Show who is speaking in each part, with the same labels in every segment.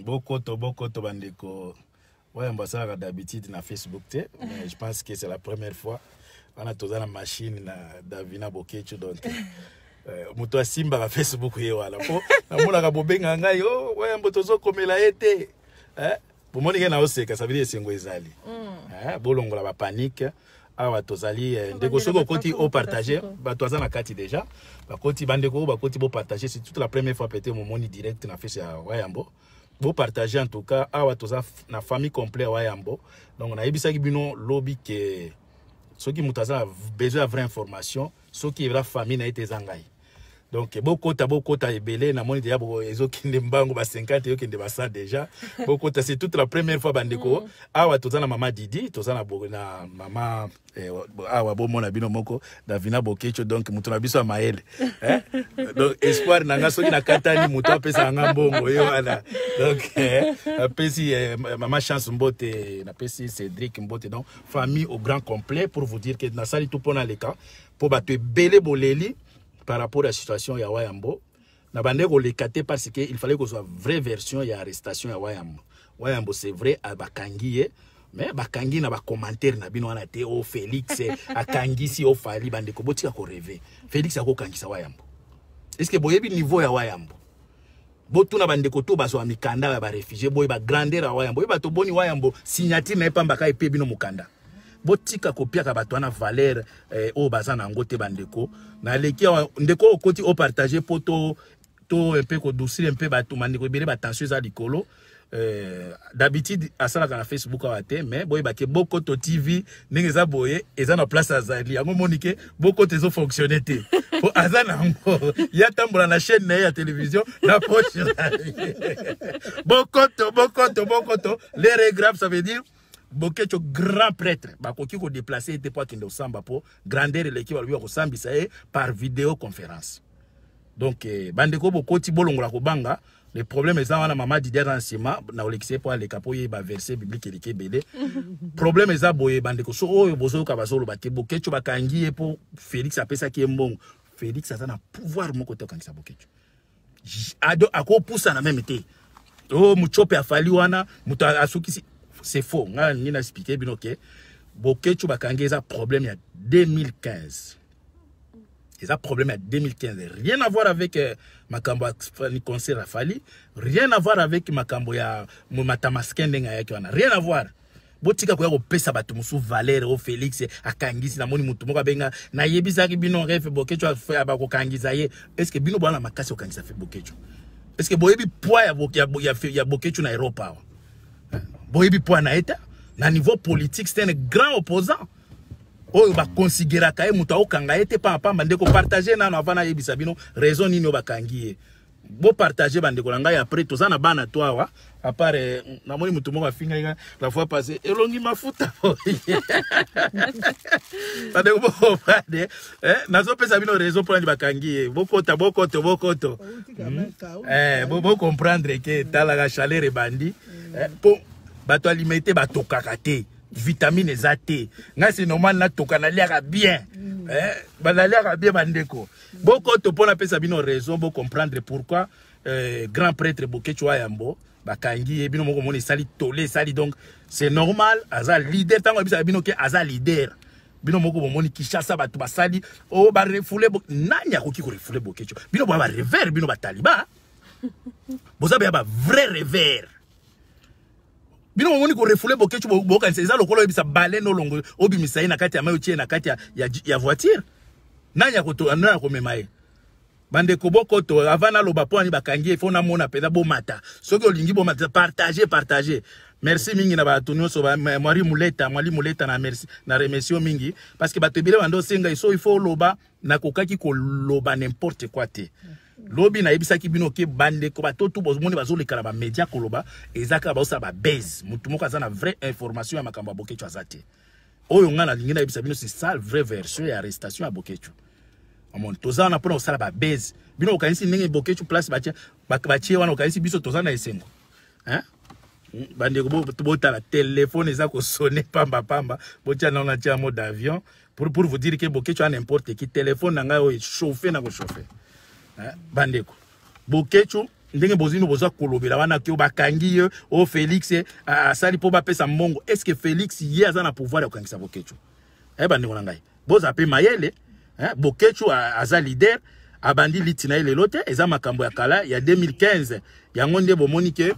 Speaker 1: Bokoto bandeko. Ouais, on va ça d'habitude na Facebook, mais je pense que c'est la première fois. On a tous la machine na Davina Bokecho donc muto asimba ka Facebook ye wala po amona ka bobenga ngai oh ouais mbotozo komela ete pour moni na oseka ça veut dire sengo ezali bolongola ba panique awa tozali ndeko soko koti au partager ba toza na kati déjà ba koti bandeko ba koti bo partager c'est toute la première fois pété mon moni direct na fait ya Wayambo bo partager en tout cas awa toza na famille complète Wayambo donc na yebisa ki bino lobby que ceux qui ont besoin de vraie information, ceux qui ont la famille na été zangai. Donc beaucoup ta ebele na moni déjà ezo kinde mbango ba 50 yo kinde ba 100 déjà. Beaucoup ta c'est toute la première fois bandeko. Awa tozana mama Didi, tozana na mama awa bo mona bino moko Davina Bokecho donc mutu na biso maele. Donc espoir nanga soki na katani mutu apesa nga mbongo yo ala. Donc pesi mama chance mbote na pesi Cédric mbote donc famille au grand complet pour vous dire que na sali tout pona les cas pour battre belé boleli par rapport à la situation ya Wayambo na bande ko lekate parce que il fallait que soit vraie version ya arrestation ya Wayambo. Wayambo c'est vrai à bakangi mais bakangi na ba commentaire na bino wana te o Félix akangi si o fali bande ko botika ko rêver Félix akokangisa Wayambo. Est-ce que boyebi niveau ya Wayambo botu na bande ko to baso amikanda ya ba réfugié boy ba grandeur ya Wayambo ba to boni Wayambo signature na epamba ka epe bino mukanda botika kopia ka bato na valeur o bazana ngote bandeko na leki ndeko okoti o partager poto to un peu ko doucir un peu bato mandeko bele ba tension za likolo d'habitude asala ka na Facebook awate mais boy ba ke Bokoto TV ndenge za boye eza na place azali yango monike Bokoto ezo fonctionner te po azana ngo ya tambola na chaîne na ya télévision na poche Bokoto les regrave ça veut dire Bokecho grand prêtre bakoki ko déplacer était pas kinde osamba po grandeur l'équipe ba ko sambisa par vidéoconférence donc bandeko bokoti bolongola ko banga les problèmes eza wana mama Didier Ransima na olekise po ale kapoye ba verset biblique eleke belé problème eza boye bandeko so oyo bozo ka basolo ba ke Bokecho bakangi po Félix apesa ki mbongo Félix asa na pouvoir moko te kangisa Bokecho ado akopusa na même te oh muchope afali wana muta asukisi c'est faux. On a expliqué bien ok. Bokecho bakangi ça problème il y a 2015. Et ça problème il y a 2015. Rien à voir avec makambo concert Rafali, rien à voir avec makambo ya matamaskende ngayaki wana. Rien à voir. Botika ko pesa bato musu Valère o Félix akangisi na moni mutu moko benga na yebisa ki bino ref Bokecho a ba ko kangisa ye. Est-ce que bino bana makasi o kangisa fait Bokecho? Est-ce que boyebi poids ya Bokecho na Europa? Boyebi point na eta na niveau politique c'est un grand opposant oyo ba considérer ka muta okanga ete pa bande ko partager na avana yebisa bino raison nini obakangi bo partager bande ko langa après to na bana to awa à part na moni mutu mo bafinga la fois passée elongi mafuta bande ko bande nazo pesa bino raison pour bakangi bokoto bo comprendre que tala ga chaleur bandi po bato alimité bato kakate vitamine zate nga c'est normal na tokana liaka bien liaka bien bandeko boko to pona pesa bino raison bo comprendre pourquoi grand prêtre Bokecho Wayambo bakangi bino moko moni sali tolé sali donc c'est normal aza leader tango bisa bino ke aza leader bino moko moni Kishasa bato basali o ba refoulé nanya ko ki ko refoulé Bokecho bino ba revers bino ba taliba boza ba vrai revers bino moni ko refoulé Bokecho boka eza lokolo ebisa balé no longo obimisa na kati ya mayo tie na kati ya voiture nanya ko to nanya ko memaye bande ko Bokoto avana loba po ani bakangi fona mona peda bo mata soki olingi bo mata partager merci mingi na bato nyonso ba Mwali Muleta na merci na remercie mingi parce que bato bile bando senga il faut loba na kokaki ko loba n'importe quoi te lobi na yebisaki bino ke bande ko batoto bozomoni bazolekala ba media koloba ezaka ba osa ba base mutu moko azana vraie information ya makambo Bokecho azate oyo ngana lingi na yebisa bino c'est ça vraie version ya arrestation ya Bokecho amon tozana pona osala ba base bino okanisi ndenge Bokecho place batie wana okanisi biso tozana esengo bande ko bota la téléphone eza ko sonner pamba botia na tia mode d'avion pour vous dire que Bokecho a n'importe qui téléphone nanga o chauffer na ko chauffer bandeko Bokecho ndenge bozino boza kolobela wana ki bakangi o Félix asali po ba pesa mbongo. Est-ce que Félix ye aza na pouvoir ya kokangisa Bokecho bandeko na ngai boza pe mayele Bokecho aza leader abandi litina ile lote eza makambo ya kala ya 2015 yango nde bomoni ke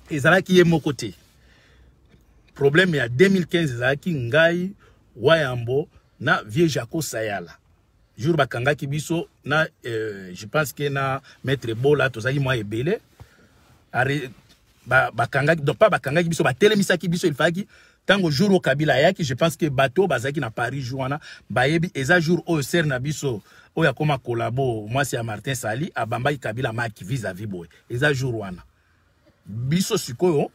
Speaker 1: ezalaki ye moko te. Problème ya 2015 ezalaki ngai Wayambo na vieux Jaco Sayala jour bakangaki biso na je pense que na maître Bola tozaki moi ebele bakangaki donc pas bakangaki biso batelemisaki biso il faki tango jour au Kabila yaki je pense que bateau bazaki na Paris jour bayebi eza jour au ser na biso oya koma collabo moi c'est à Martin Sali abambaki Kabila maki vis-à-vis boy eza jour wana biso sikoyo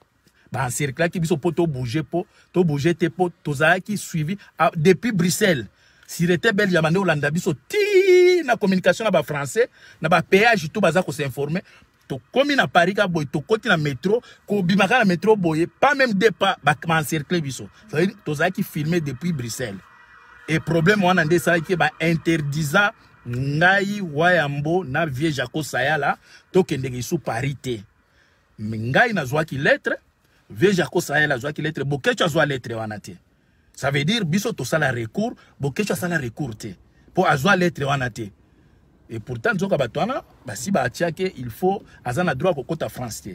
Speaker 1: encercler qui biso po to bouger te po tozaki suivi depuis Bruxelles si était belle yamane Olanda biso ti na communication na ba français na ba péage tout baza ko s'informer to komi na Paris ka boy to koti na métro ko bimaka na métro boy pas même des pas ba encercler biso ça veut dire tozaki filmer depuis Bruxelles et problème wana ndé ça qui ba interdisa ngai Wayambo na vieux Jaco Sayala to kende sous parité ngai na zwa ki lettre vieux Jaco Sayala zwa ki lettre Bokecho zwa lettre wana te. Ça veut dire biso to sala recours Bokecho sala recours te po azwa lettre wana te. Et pourtant nzoka batwana basi ba atiake il faut azana droit ko kota France te.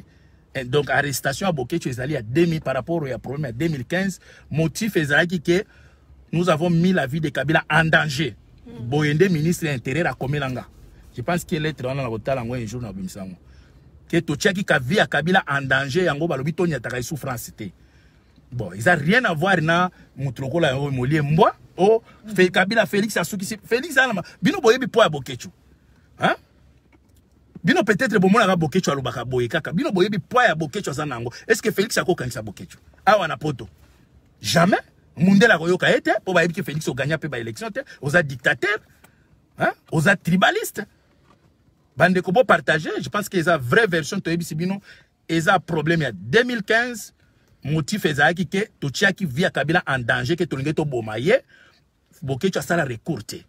Speaker 1: Et donc arrestation à Bokecho ezali à 2000 par rapport au problème à 2015 motif ezali que nous avons mis la vie de Kabila en danger. Boyende ministre de l'Intérieur a komelanga. Je pense que lettre wana na kotala ngo un jour na bimisango. Que to tchaki ka vie à Kabila en danger yango balobi to nyataka souffrance te. Bon, ils a rien à voir na mutroko la molie mboa o fait Kabila Félix asuki Félix alama bino boyebi po ya Bokecho. Hein? Bino peut-être bomona ka Bokecho alobaka boye kaka bino boyebi po ya Bokecho zanango. Est-ce que Félix akokanisa Bokecho? Awa na poto. Jamais Mundela koyoka ete po bayebi que Félix o gagner pe ba élection te, oza dictateur. Hein? Oza tribaliste. Bande ko bo partager, je pense que eza vraie version to yebi sibino eza problème ya 2015 motif ezaki ke to tiaki via Kabila en danger que to linge to bomaye Bokecho sala recours te.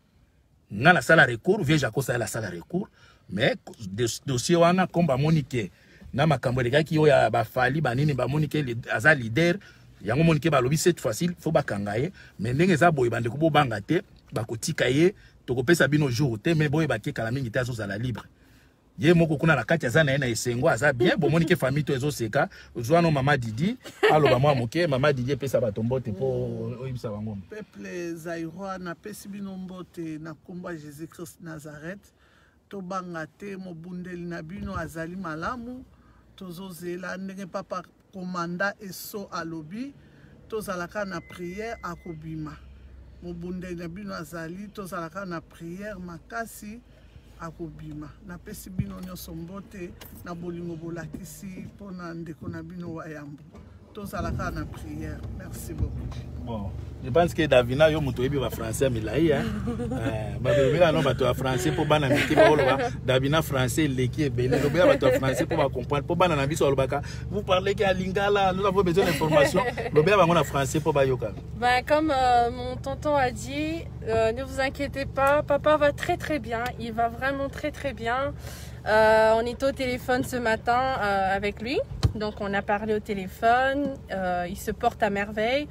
Speaker 1: Ngana sala recours, vieux Jaco Sayala sala recours, mais dossier wana komba monike na makambo lekaki yo ya ba fali banini ba monike aza leader yango monike ba lobi cette fois-ci faut bakangaye mais ndenge za boye bande ko bo banga te ba kotika ye to kopesa bino jour te mais boye ba ke kala mingi te azo zala libre. Ye moko kuna na kati azana na esengo aza bien bo monike famille to ezo seka ozwana mama Didi alo ba mwa moke mama Didi pesa batombote po oyibisa bango
Speaker 2: peuple zairwa na pesi bino mbote na komba Jésus Christ Nazareth to banga te mobundeli na bino azali malamu tozozela ndenge papa komanda eso alobi tozalaka na prière akobima mobundeli na bino azali tozalaka na prière makasi akobima na pesi bino nyonso mbote na bolingo bolakisi pona ndeko na bino Wayambo tozalaka na prière. Merci beaucoup.
Speaker 1: Bon, je pense que Davina yo muto yebi ba français milai hein. Ba bebela no bato français po bana miki ba oloba Davina français leki ebele lo bela bato français po ba comprendre po bana na biso olobaka vous parlez que à Lingala nous avons besoin d'informations lo bela bango na français po ba yoka.
Speaker 3: Ben comme mon tonton a dit, ne vous inquiétez pas, papa va très très bien, il va vraiment très très bien. On était au téléphone ce matin avec lui, donc on a parlé au téléphone, il se porte à merveille.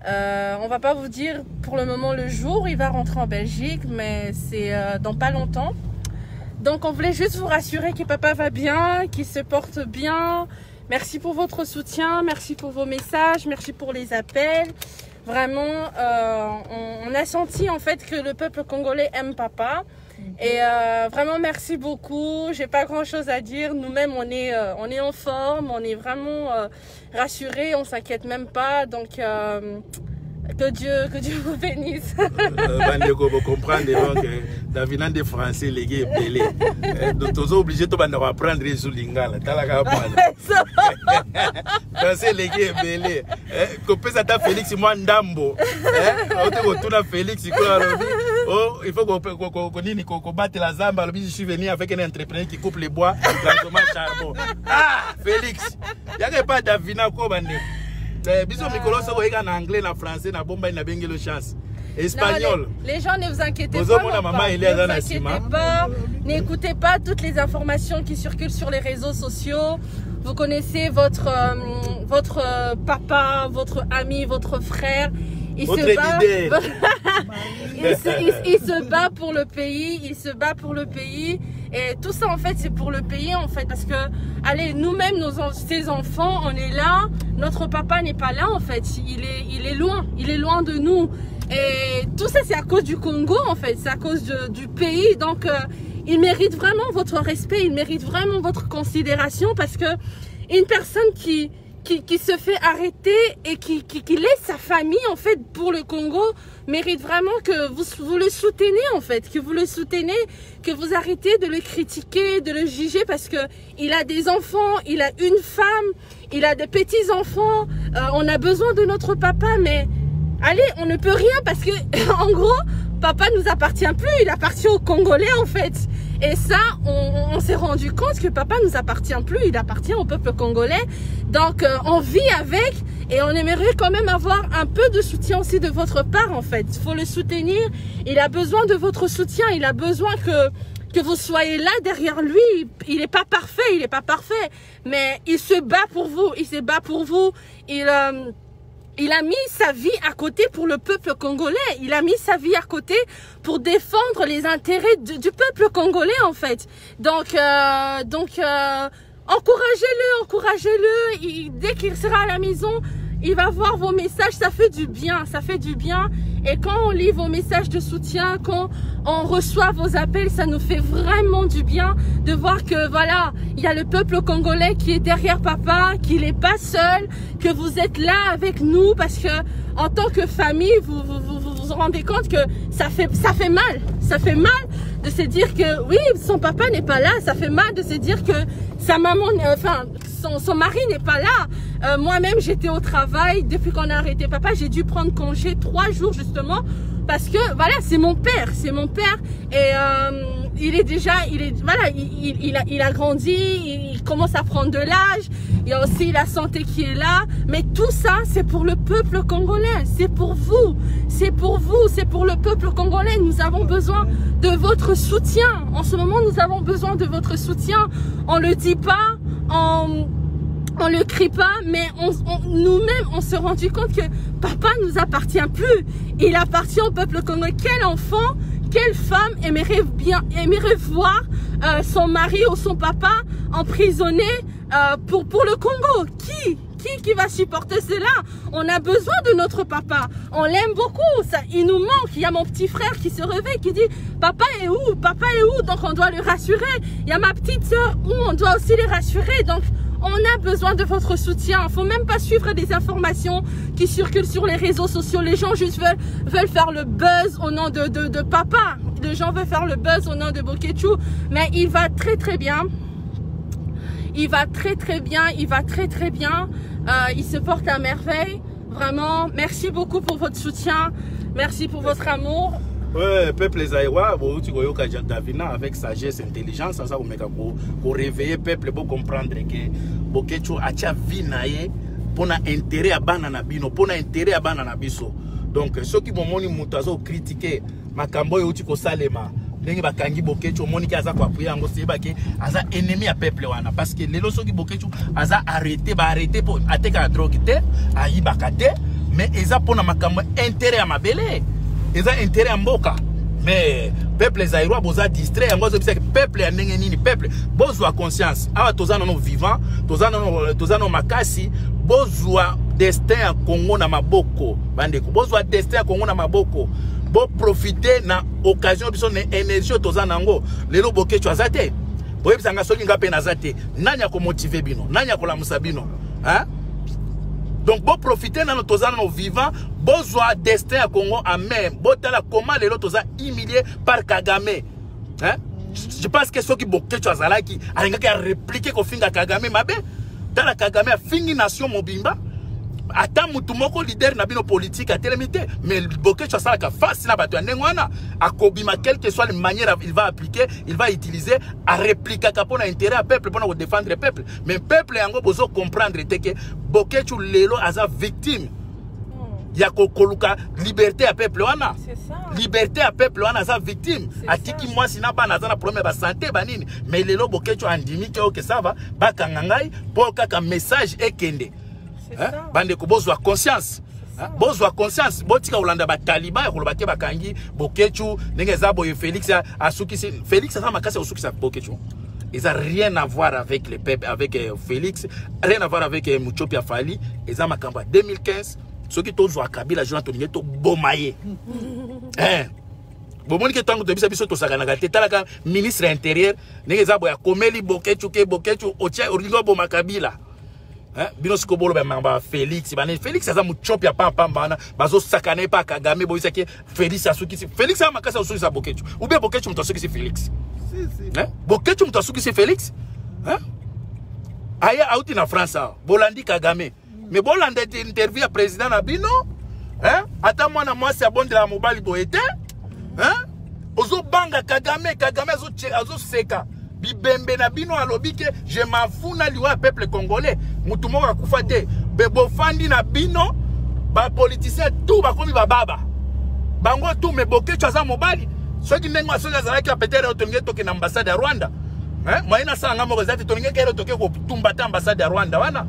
Speaker 3: On va pas vous dire pour le moment le jour où il va rentrer en Belgique, mais c'est dans pas longtemps. Donc on voulait juste vous rassurer que papa va bien, qu'il se porte bien. Merci pour votre soutien, merci pour vos messages, merci pour les appels. Vraiment, on a senti en fait que le peuple congolais aime papa. Et vraiment merci beaucoup. J'ai pas grand chose à dire. Nous-mêmes on est en forme, on est vraiment rassurés, on s'inquiète même pas. Donc que Dieu vous bénisse.
Speaker 1: Bandeko vous comprendre donc Davina de français les gars belé. Donc tous obligés de apprendre les Lingala. Talaka français les gars belé. Copé ça ta Félix moi ndambo. On te retourne Félix oh, il faut qu'on batte la zamba. Je suis venu avec un entrepreneur qui coupe les bois dans charbon. Ah, Félix. Il n'y a pas Davina ko bande. Biso mikolo so en anglais na français na bomba na bengelo chance. Espagnol.
Speaker 3: Non, les gens, ne vous inquiétez
Speaker 1: Bonjour,
Speaker 3: pas.
Speaker 1: mon maman,
Speaker 3: pas.
Speaker 1: il est
Speaker 3: Ne
Speaker 1: dans
Speaker 3: vous
Speaker 1: la
Speaker 3: inquiétez
Speaker 1: cima.
Speaker 3: pas. N'écoutez pas toutes les informations qui circulent sur les réseaux sociaux. Vous connaissez votre papa, votre ami, votre frère. Il se bat. il se bat pour le pays. Il se bat pour le pays. Et tout ça, en fait, c'est pour le pays, en fait. Parce que, allez, nous-mêmes, ces enfants, on est là. Notre papa n'est pas là, en fait. Il est loin. Il est loin de nous. Et tout ça, c'est à cause du Congo, en fait. C'est à cause du pays. Donc, il mérite vraiment votre respect. Il mérite vraiment votre considération. Parce que une personne qui se fait arrêter et qui laisse sa famille, en fait, pour le Congo, mérite vraiment que vous le soutenez, en fait, que vous le soutenez, que vous arrêtez de le critiquer, de le juger, parce que il a des enfants, il a une femme, il a des petits-enfants, on a besoin de notre papa, mais allez, on ne peut rien, parce que, en gros, papa nous appartient plus, il appartient aux Congolais, en fait. Et ça, on s'est rendu compte que papa nous appartient plus, il appartient au peuple congolais. Donc, on vit avec et on aimerait quand même avoir un peu de soutien aussi de votre part, en fait. Il faut le soutenir, il a besoin de votre soutien, il a besoin que vous soyez là derrière lui. Il n'est pas parfait, mais il se bat pour vous, il se bat pour vous. Il a mis sa vie à côté pour le peuple congolais. Il a mis sa vie à côté pour défendre les intérêts du peuple congolais, en fait. Donc, encouragez-le. Dès qu'il sera à la maison, il va voir vos messages. Ça fait du bien, Et quand on lit vos messages de soutien, quand on reçoit vos appels, ça nous fait vraiment du bien de voir que voilà, il y a le peuple congolais qui est derrière papa, qu'il n'est pas seul, que vous êtes là avec nous, parce que en tant que famille, vous vous rendez compte que ça fait mal. Ça fait mal de se dire que oui, son papa n'est pas là. Ça fait mal de se dire que sa maman, son mari n'est pas là. Moi-même, j'étais au travail depuis qu'on a arrêté papa. J'ai dû prendre congé 3 jours justement parce que voilà, c'est mon père et il a grandi, il commence à prendre de l'âge. Il y a aussi la santé qui est là, mais tout ça, c'est pour le peuple congolais, c'est pour vous, c'est pour le peuple congolais. Nous avons besoin de votre soutien. En ce moment, nous avons besoin de votre soutien. On le dit pas, on le crie pas, mais nous-mêmes, on s'est rendu compte que papa nous appartient plus. Il appartient au peuple congolais. Quel enfant, quelle femme aimerait voir son mari ou son papa emprisonné pour le Congo? Qui va supporter cela? On a besoin de notre papa. On l'aime beaucoup. Ça, il nous manque. Il y a mon petit frère qui se réveille, qui dit papa est où? Papa est où? Donc on doit le rassurer. Il y a ma petite soeur où on doit aussi les rassurer. Donc on a besoin de votre soutien. Il ne faut même pas suivre des informations qui circulent sur les réseaux sociaux. Les gens juste veulent faire le buzz au nom de papa. Les gens veulent faire le buzz au nom de Bokechu. Mais il va très très bien. Il va très très bien. Il se porte à merveille. Vraiment, merci beaucoup pour votre soutien. Merci pour votre amour.
Speaker 1: Ouais, peuple Zaïwa, tu vois, Davina avec sagesse, intelligence, ça vous met pour réveiller peuple, pour comprendre que Bokechu a tia vie naie pour intérêt à banana bino, pour intérêt à banana biso. Donc ceux qui m'ont moni mutazo critiquer makambo yo tiko salema. Ndenge bakangi Bokechu moni kaza kwa puya ngo seba ke aza ennemi à peuple wana parce que lelo soki Bokechu aza arrêté pour ateka drogue te ayibaka te mais eza pona makambo intérêt à mabele. Ils ont intérêt à mboka. Mais peuple zaïrois boza distrait. Peuple ya ndenge nini peuple bozwa conscience. Awa tozana no vivant, tozana no makasi, bozwa destin ya Congo na maboko. Bandeko bozwa destin ya Congo na maboko. Bo profiter na occasion biso na énergie tozana ngo. Lelo Bokechu azate. Boyebi sanga soki ngape na zate. Nanya ko motiver bino, nanya ko lamusa bino. Hein? Donc, bon profiter dans nos vivants, bon joie destin à Congo à même. Bon tala comment les autres humiliés par Kagame. Hein? Je pense que ceux qui ont quelque chose à la qui a répliqué qu'on finit à Kagame, ma belle. Dans la Kagame a fini nation mobimba. Attends, mutumoko leader na bino politique à télémité. Mais Bokechu a ça la face na batu nengwana. A kobima quelle que soit la manière il va appliquer, il va utiliser à répliquer pour intérêt à peuple pour défendre le peuple. Mais peuple yango bozo comprendre que Bokechu lelo as a victime. ya kokoluka liberté à peuple wana.
Speaker 3: C'est ça.
Speaker 1: Liberté à peuple wana sa victime. Atiki moi sina ba na problème ba santé ba nini. Mais lelo bokecho andimi que ça va ba kangangai pour kaka message ekende. Hein? Bande ko bozwa conscience. Bozwa conscience botika ulanda ba taliban ya kolobake bakangi bokecho ndenge za boye Félix asukisi Félix ça makasa usukisa bokecho. Ils n'ont rien à voir avec les peuples, avec Félix, rien à voir avec Muchopia Fali. Ils ont en 2015, ceux qui ont joué à Kabila, ils ont bomaillé. Bomoni ke tango tobisa biso to sakana te talaka ministre intérieur nengeza boya komeli bokechu otia oringo boma Kabila. Bino sikobolo ba mamba Félix bane Félix aza Muchopia pamba bana bazo sakane pa Kagame boisa ke Félix asuki Félix a makasa usuki sa bokechu. Ou bien bokechu mutasuki si Félix. Bokechu mutasuki si Félix. Aya out na France Bolandi Kagame. Mais Bolandi interview à président na bino. Ata mwana mwasi abondela mobali boete. Ozo banga Kagame azo seka. Bibembe na bino alobike je m'en fous na liwa peuple congolais. Mutu moko akufa te. Bebo fandi na bino ba politicien tout ba komi ba baba. Bango tout me bokechu aza mobali. Ceux qui n'ont pas peut-être autorisé toke na ambassade ya Rwanda. Moi na sanga moko zati tolinge kero toke ko tumbata ambassade ya Rwanda wana.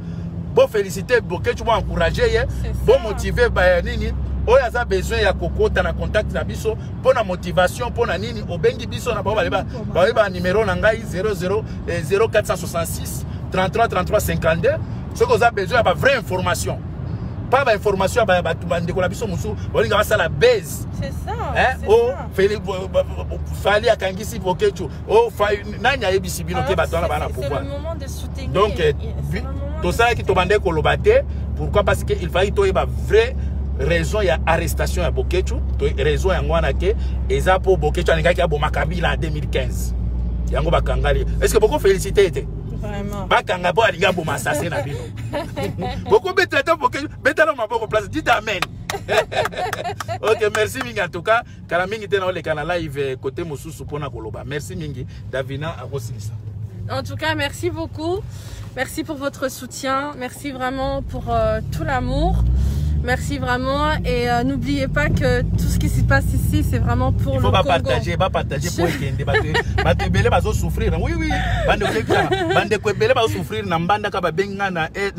Speaker 1: Bon féliciter bokechu bo encourager bon motiver ba nini. Oyo aza besoin ya kokota na contact na biso pour na motivation pour na nini obengi biso na ba numéro na ngai 0466 33 33 52. Ce que vous avez besoin ba vraie information. Pas d'information à Batoubande de la Bisson Moussou, on va ça la baise.
Speaker 3: C'est ça.
Speaker 1: Oh, Fali à Kangisi Bokechu. Oh, Nanya Ebisi Binoke Batona Bana pouvoir.
Speaker 3: C'est le moment de soutenir.
Speaker 1: Donc, tout ça qui tombe en Kolobate, pourquoi? Parce qu'il fallait qu'il y ait une vraie raison, il y a arrestation à Bokechu, raison à Ngwanake, et ça pour Bokechu, il y a un Makabila en 2015. Yango Bakangali. Est-ce que beaucoup félicité?
Speaker 3: Vraiment.
Speaker 1: Bakanga bo alinga bo massacrer na bino. Beaucoup betata betala maboko place dit amen. OK, merci mingi en tout cas. Kala mingi te na le canal live côté Mosusu pona koloba. Merci mingi Davina Arosilisa.
Speaker 3: En tout cas, merci beaucoup. Merci pour votre soutien. Merci vraiment pour tout l'amour. Merci vraiment et n'oubliez pas que tout ce qui se passe ici c'est vraiment pour le Congo. Il faut
Speaker 1: pas partager pour ekende bato belé bazo souffrir. Oui bande kwebele bazo souffrir na mbanda ka babenga na est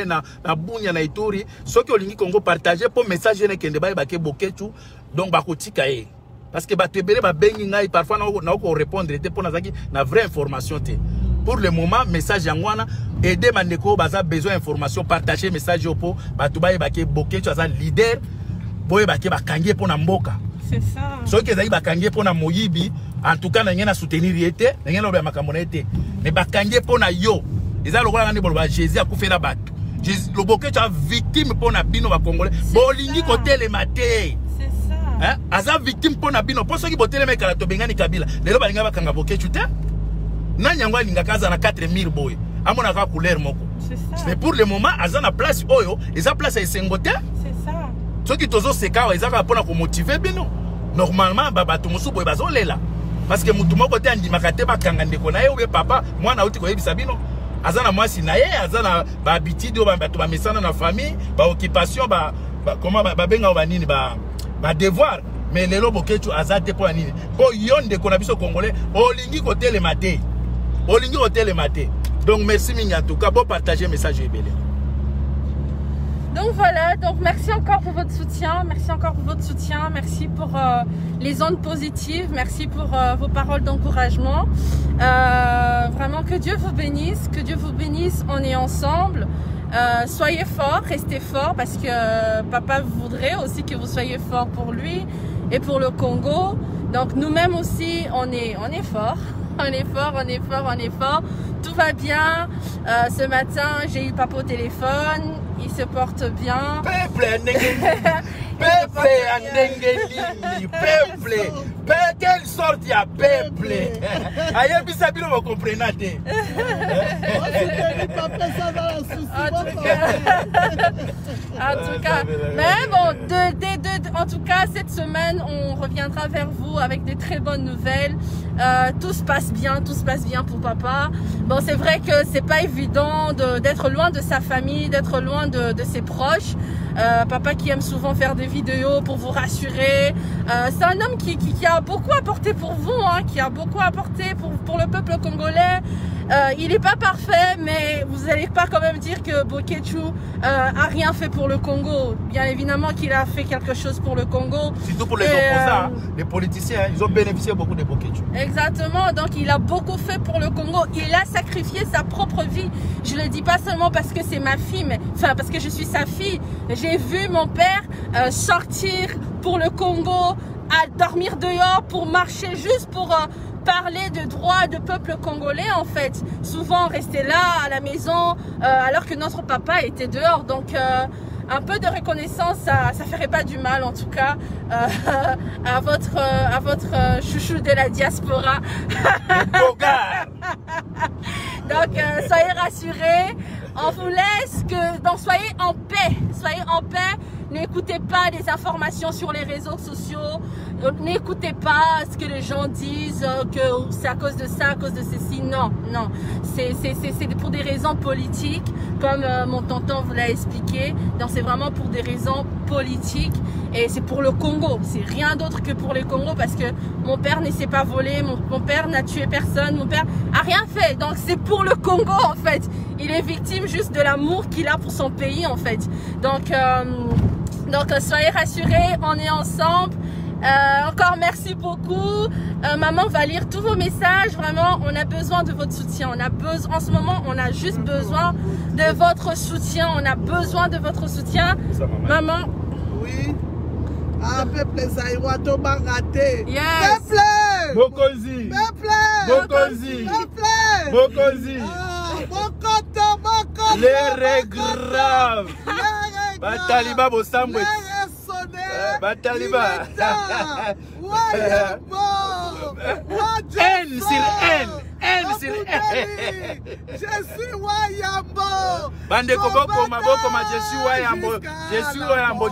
Speaker 1: na Bunya na Ituri. Ceux qui olingi Congo partager pour message na kende ba ke bokechu donc bakotika e. Parce que bato belé ba bengi ngai parfois na ko répondre te pour na zaki na vraie information te. Pour le moment, message yangwana, aider Mandeko, baza besoin d'information, partager message yopo, batubaye bake boke, tu as leader, boye bake bakangie pour namboka.
Speaker 3: C'est ça.
Speaker 1: Ceux qui ont bakangie pour na moyibi, en tout cas, n'a soutenir yete, n'a rien à makamone. Mais bakangie pour na yo, ils ont le droit de Jésus à couper la batte. Le boke, tu as victime pour na bino ba congolais. Bolingi côté les matés.
Speaker 3: C'est ça.
Speaker 1: Aza victime pour na bino. Pour ceux qui botent les mecs à la Tobengani Kabila, les lobalinga bakanga boke, tu t'es? Nanyangwa lingakaza na 4000 boy amona ka couleur moko.
Speaker 3: C'est ça.
Speaker 1: Mais pour le moment azana place oyo eza place ya sengote.
Speaker 3: C'est ça.
Speaker 1: Ceux qui tozo seka ezaka pona ko motiver bino. Normalement baba tumusu boy bazolela parce que mutu moko te andimaka te bakanga ndeko na ye ou papa mwana uti ko yebisa bino azana mwasi na ye azana ba habitude o ba bato ba mesana na famille ba occupation ba comment ba benga ba nini ba devoir. Mais lelo bokechu azate po nini po yonde ko na biso congolais olingi ko tele maté. Olingi hôtel maté. Donc merci mingi en tout cas bon partager message ebele.
Speaker 3: Donc voilà, donc merci encore pour votre soutien, merci pour les ondes positives, merci pour vos paroles d'encouragement. Vraiment que Dieu vous bénisse, on est ensemble. Soyez forts, restez forts parce que papa voudrait aussi que vous soyez forts pour lui et pour le Congo. Donc nous-mêmes aussi on est forts. On est fort. Tout va bien. Ce matin, j'ai eu papa au téléphone. Il se porte bien.
Speaker 1: Peuple, quelle sorte ya peuple ayebisa bino bokomprena te
Speaker 3: en tout cas, mais bon, en tout cas, cette semaine, on reviendra vers vous avec de très bonnes nouvelles. Tout se passe bien pour papa. Bon, c'est vrai que c'est pas évident d'être loin de sa famille, d'être loin de ses proches. Papa qui aime souvent faire des vidéos pour vous rassurer. C'est un homme qui a beaucoup apporté pour vous, hein, qui a beaucoup apporté pour le peuple congolais. Il n'est pas parfait, mais vous n'allez pas quand même dire que Bokechu a rien fait pour le Congo. Bien évidemment qu'il a fait quelque chose pour le Congo.
Speaker 1: Surtout pour les opposants, les politiciens, ils ont bénéficié beaucoup de Bokechu.
Speaker 3: Exactement, donc il a beaucoup fait pour le Congo. Il a sacrifié sa propre vie. Je ne le dis pas seulement parce que c'est ma fille, mais enfin parce que je suis sa fille. J'ai vu mon père sortir pour le Congo, à dormir dehors, pour marcher juste pour parler de droits de peuple congolais en fait. Souvent rester là à la maison alors que notre papa était dehors. Donc un peu de reconnaissance, ça ferait pas du mal en tout cas à votre chouchou de la diaspora. Donc soyez rassurés, on vous laisse donc soyez en paix, n'écoutez pas des informations sur les réseaux sociaux, n'écoutez pas ce que les gens disent, que c'est à cause de ça, à cause de ceci, non, c'est pour des raisons politiques, comme mon tonton vous l'a expliqué, donc c'est vraiment pour des raisons politiques, et c'est pour le Congo, c'est rien d'autre que pour le Congo, parce que mon père ne s'est pas volé, mon père n'a tué personne, mon père a rien fait, donc c'est pour le Congo en fait, il est victime juste de l'amour qu'il a pour son pays en fait, donc soyez rassurés, on est ensemble. Encore merci beaucoup. Maman va lire tous vos messages. Vraiment, on a besoin de votre soutien. En ce moment, on a juste besoin de votre soutien. On a besoin de votre soutien.
Speaker 1: Ça,
Speaker 3: maman.
Speaker 2: Oui. Ah, peuple Zaïwa, Toba raté.
Speaker 3: Yes.
Speaker 2: Peuple.
Speaker 1: Bokozi.
Speaker 2: Peuple.
Speaker 1: Bokozi.
Speaker 2: Peuple.
Speaker 1: Bokozi.
Speaker 2: Bokoto.
Speaker 1: Les regraves. Bataliba Bosambwe. Bataliba. N sur N.
Speaker 2: Je suis Wayambo.
Speaker 1: Bande Koboko, Maboko, je suis Wayambo. Je suis Wayambo.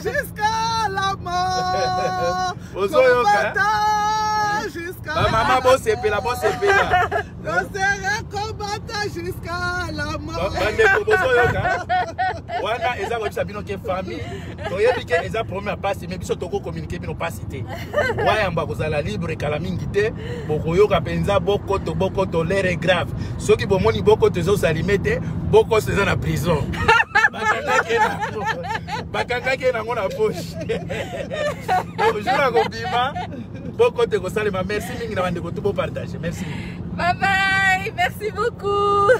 Speaker 2: Jusqu'à la mort. Jusqu'à la mort.
Speaker 1: Maman, bosse épée.
Speaker 2: Je serai combattant jusqu'à la mort.
Speaker 1: Bande Koboko, wana eza ko bisa bino ke famille to yebi ke eza premier passe mais biso toko communiquer bino pas cité wayamba kozala libre kala mingi te bokoyoka penza boko to l'air grave soki bomoni boko tezo salimete boko seza na prison bakanga ke na ngona poche bonjour ko bima boko te ko salima merci mingi na bande ko tout beau partage merci
Speaker 3: Bye bye, merci beaucoup.